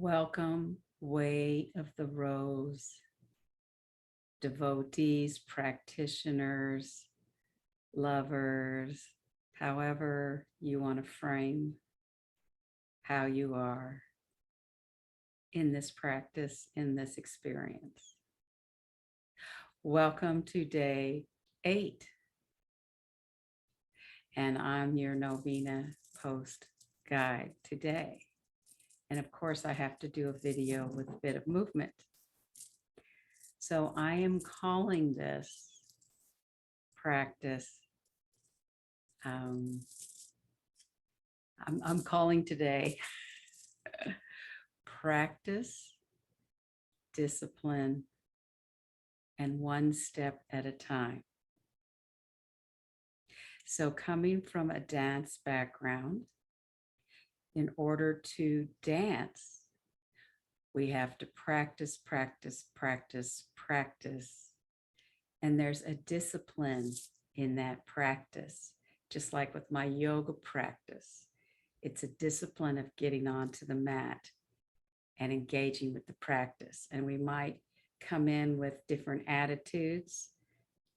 Welcome, Way of the Rose, devotees, practitioners, lovers, however you want to frame how you are in this practice, in this experience. Welcome to day 8. And I'm your Novena post guide today. And of course, I have to do a video with a bit of movement. So I am calling this practice, I'm calling today practice, discipline, and one step at a time. So coming from a dance background, in order to dance, we have to practice, practice, practice, practice. And there's a discipline in that practice, just like with my yoga practice. It's a discipline of getting onto the mat and engaging with the practice. And we might come in with different attitudes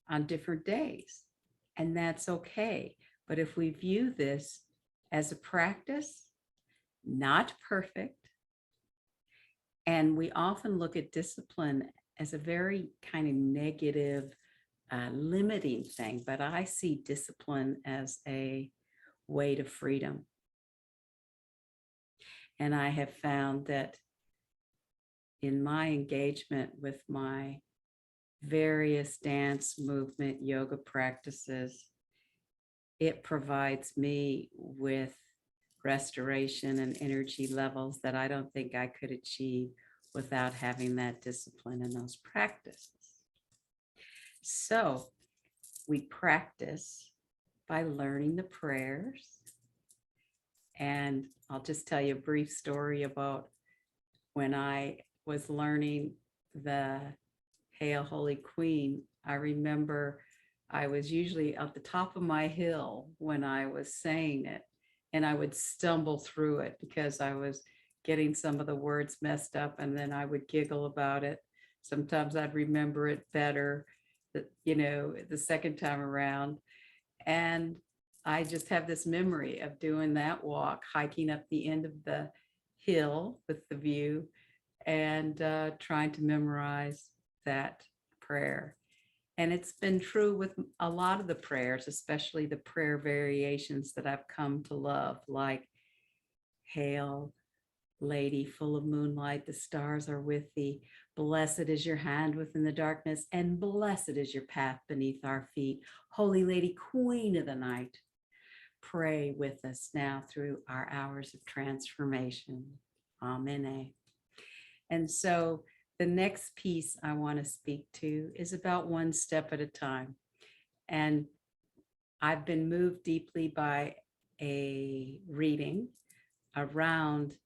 on different days, and that's okay. But if we view this as a practice, not perfect, and we often look at discipline as a very kind of negative, limiting thing, but I see discipline as a way to freedom. And I have found that in my engagement with my various dance, movement, yoga practices, it provides me with restoration and energy levels that I don't think I could achieve without having that discipline in those practices. So we practice by learning the prayers. And I'll just tell you a brief story about when I was learning the Hail Holy Queen. I remember I was usually at the top of my hill when I was saying it, and I would stumble through it because I was getting some of the words messed up, and then I would giggle about it. Sometimes I'd remember it better, the second time around. And I just have this memory of doing that walk, hiking up the end of the hill with the view, and trying to memorize that prayer. And it's been true with a lot of the prayers, especially the prayer variations that I've come to love, like Hail, Lady, full of moonlight, the stars are with thee. Blessed is your hand within the darkness, and blessed is your path beneath our feet. Holy Lady, Queen of the night, pray with us now through our hours of transformation. Amen. And so the next piece I want to speak to is about one step at a time. And I've been moved deeply by a reading around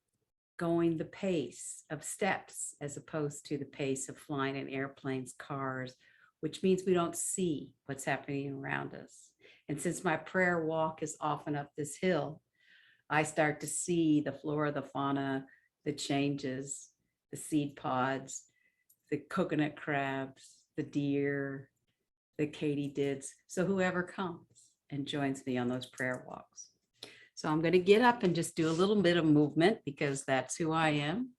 going the pace of steps as opposed to the pace of flying in airplanes, cars, which means we don't see what's happening around us. And since my prayer walk is often up this hill, I start to see the flora, the fauna, the changes, the seed pods, the coconut crabs, the deer, the katydids. So whoever comes and joins me on those prayer walks. So I'm going to get up and just do a little bit of movement because that's who I am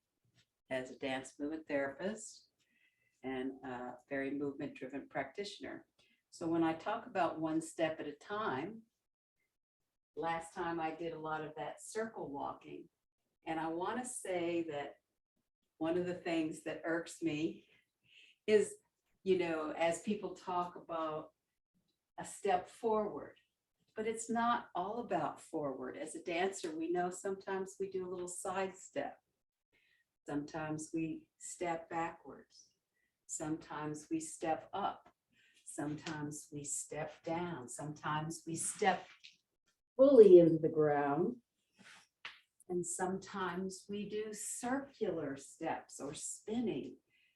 as a dance movement therapist and a very movement driven practitioner. So when I talk about one step at a time, last time I did a lot of that circle walking. And I want to say that one of the things that irks me is, as people talk about a step forward, but it's not all about forward. As a dancer, we know sometimes we do a little side step. Sometimes we step backwards. Sometimes we step up. Sometimes we step down. Sometimes we step fully into the ground. And sometimes we do circular steps or spinning,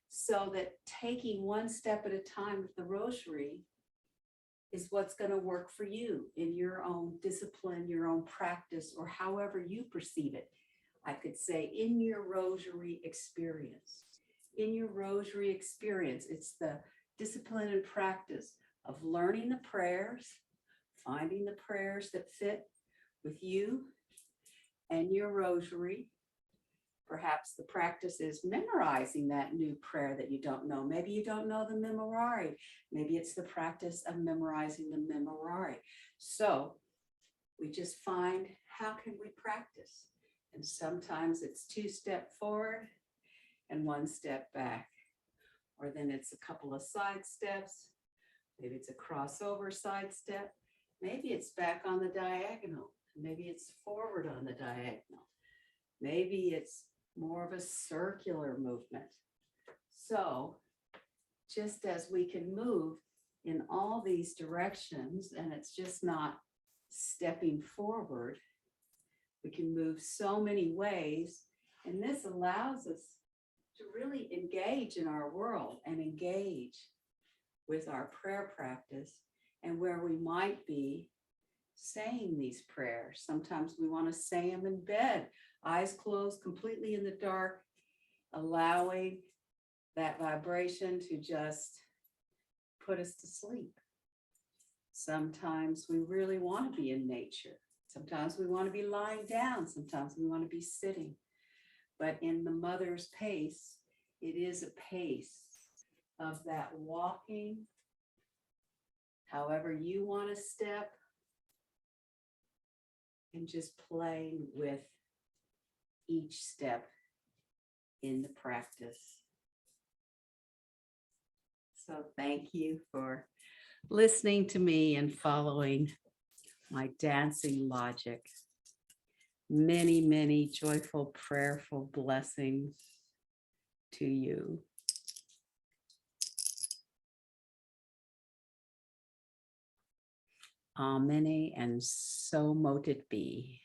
so that taking one step at a time with the rosary is what's going to work for you in your own discipline, your own practice, or however you perceive it. I could say in your rosary experience. In your rosary experience, it's the discipline and practice of learning the prayers, finding the prayers that fit with you and your rosary. Perhaps the practice is memorizing that new prayer that you don't know. Maybe you don't know the memorare. Maybe it's the practice of memorizing the memorare. So we just find, how can we practice? And sometimes it's 2 steps forward and 1 step back. Or then it's a couple of side steps. Maybe it's a crossover side step. Maybe it's back on the diagonal. Maybe it's forward on the diagonal. Maybe it's more of a circular movement. So just as we can move in all these directions, and it's just not stepping forward, we can move so many ways. And this allows us to really engage in our world and engage with our prayer practice and where we might be saying these prayers. Sometimes we want to say them in bed, eyes closed, completely in the dark, allowing that vibration to just put us to sleep. Sometimes we really want to be in nature. Sometimes we want to be lying down. Sometimes we want to be sitting. But in the mother's pace, it is a pace of that walking, however you want to step, and just playing with each step in the practice. So thank you for listening to me and following my dancing logic. Many, many joyful, prayerful blessings to you. Amen, and so mote it be.